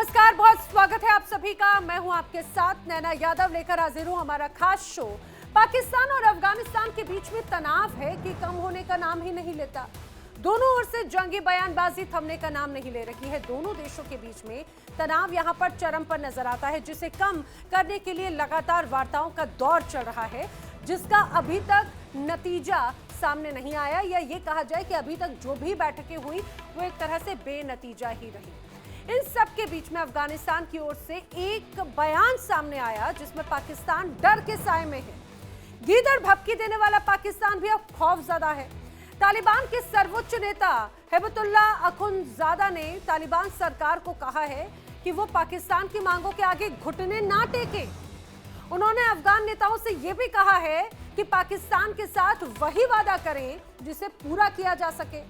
नमस्कार, बहुत स्वागत है आप सभी का। मैं हूं आपके साथ नैना यादव, लेकर हाजिर हूं हमारा खास शो। पाकिस्तान और अफगानिस्तान के बीच में तनाव है कि कम होने का नाम ही नहीं लेता। दोनों ओर से जंगी बयानबाजी थमने का नाम नहीं ले रही है। दोनों देशों के बीच में तनाव यहां पर चरम पर नजर आता है, जिसे कम करने के लिए लगातार वार्ताओं का दौर चल रहा है, जिसका अभी तक नतीजा सामने नहीं आया, या ये कहा जाए कि अभी तक जो भी बैठकें हुई वो एक तरह से बेनतीजा ही रही। इन सब के बीच में अफगानिस्तान की ओर से एक बयान सामने आया, जिसमें पाकिस्तान डर के साए में है। गीदड़ भभकी देने वाला पाकिस्तान भी अब खौफजदा है। तालिबान के सर्वोच्च नेता हिबतुल्ला अखुंदजादा ने तालिबान सरकार को कहा है कि वो पाकिस्तान की मांगों के आगे घुटने ना टेके। उन्होंने अफगान नेताओं से यह भी कहा है कि पाकिस्तान के साथ वही वादा करें जिसे पूरा किया जा सके।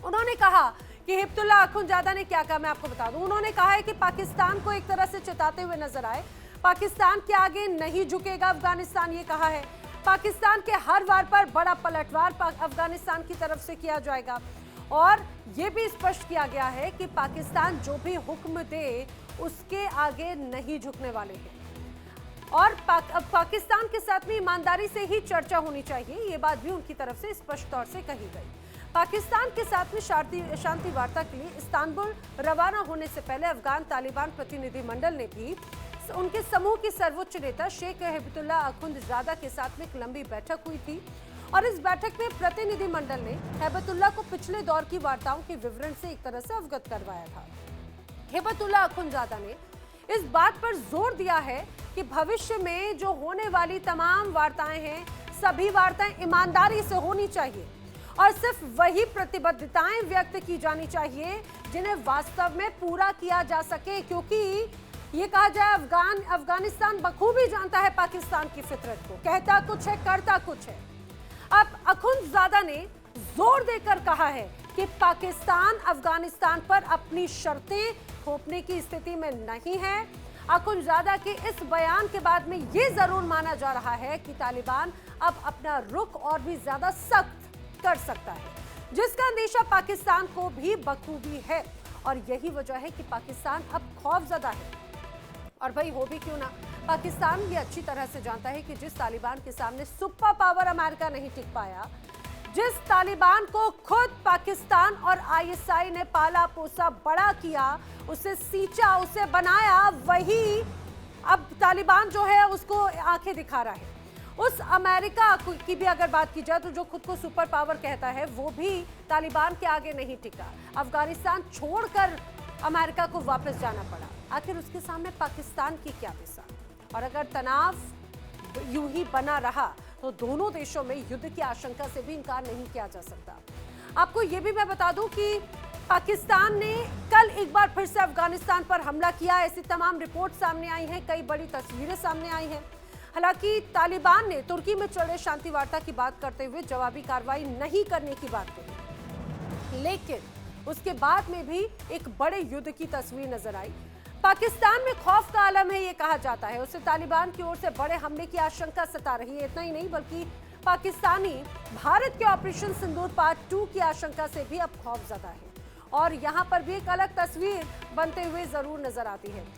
उन्होंने कहा कि हिबतुल्ला अखुंदजादा ने क्या कहा, मैं आपको बता दूं। उन्होंने कहा है कि पाकिस्तान को एक तरह से चिताते हुए नजर आए। पाकिस्तान के आगे नहीं झुकेगा अफगानिस्तान, ये कहा है। पाकिस्तान के हर वार पर बड़ा पलटवार अफगानिस्तान की तरफ से किया जाएगा, और ये भी स्पष्ट किया गया है कि पाकिस्तान जो भी हुक्म दे उसके आगे नहीं झुकने वाले हैं। और पाकिस्तान के साथ में ईमानदारी से ही चर्चा होनी चाहिए, ये बात भी उनकी तरफ से स्पष्ट तौर से कही गई। पाकिस्तान के साथ में शांति वार्ता के लिए इस्तांबुल रवाना होने से पहले अफगान तालिबान प्रतिनिधिमंडल ने भी उनके समूह की सर्वोच्च नेता शेख हिबतुल्ला अखुंदजादा के साथ में एक लंबी बैठक हुई थी, और इस बैठक में प्रतिनिधिमंडल ने हिबतुल्ला को पिछले दौर की वार्ताओं के विवरण से एक तरह से अवगत करवाया था। हिबतुल्ला अखुंदजादा ने इस बात पर जोर दिया है कि भविष्य में जो होने वाली तमाम वार्ताएं हैं, सभी वार्ताएं ईमानदारी से होनी चाहिए, और सिर्फ वही प्रतिबद्धताएं व्यक्त की जानी चाहिए जिन्हें वास्तव में पूरा किया जा सके, क्योंकि ये कहा जाए अफगानिस्तान बखूबी जानता है पाकिस्तान की फितरत को, कहता कुछ है करता कुछ है। अब अखुंदजादा ने जोर देकर कहा है कि पाकिस्तान अफगानिस्तान पर अपनी शर्तें थोपने की स्थिति में नहीं है। अखुंदजादा के इस बयान के बाद में ये जरूर माना जा रहा है कि तालिबान अब अपना रुख और भी ज्यादा सख्त कर सकता है, जिसका अंदेशा पाकिस्तान को भी बखूबी है, और यही वजह है कि पाकिस्तान अब खौफजदा है। और भाई हो भी क्यों ना, पाकिस्तान भी अच्छी तरह से जानता है कि जिस तालिबान के सामने सुपर पावर अमेरिका नहीं टिक पाया, जिस तालिबान को खुद पाकिस्तान और आईएसआई ने पाला पोसा बड़ा किया, उसे सींचा, उसे बनाया, वही अब तालिबान जो है उसको आंखें दिखा रहा है। उस अमेरिका की भी अगर बात की जाए तो जो खुद को सुपर पावर कहता है, वो भी तालिबान के आगे नहीं टिका। अफगानिस्तान छोड़कर अमेरिका को वापस जाना पड़ा। आखिर उसके सामने पाकिस्तान की क्या मिसाल? और अगर तनाव यूं ही बना रहा तो दोनों देशों में युद्ध की आशंका से भी इनकार नहीं किया जा सकता। आपको ये भी मैं बता दूं कि पाकिस्तान ने कल एक बार फिर से अफगानिस्तान पर हमला किया। ऐसी तमाम रिपोर्ट सामने आई हैं, कई बड़ी तस्वीरें सामने आई हैं। हालांकि तालिबान ने तुर्की में चल रहे शांति वार्ता की बात करते हुए जवाबी कार्रवाई नहीं करने की बात कही, लेकिन उसके बाद में भी एक बड़े युद्ध की तस्वीर नजर आई। पाकिस्तान में खौफ का आलम है, ये कहा जाता है। उसे तालिबान की ओर से बड़े हमले की आशंका सता रही है। इतना ही नहीं, बल्कि पाकिस्तानी भारत के ऑपरेशन सिंदूर पार्ट 2 की आशंका से भी अब खौफजदा है, और यहाँ पर भी एक अलग तस्वीर बनते हुए जरूर नजर आती है।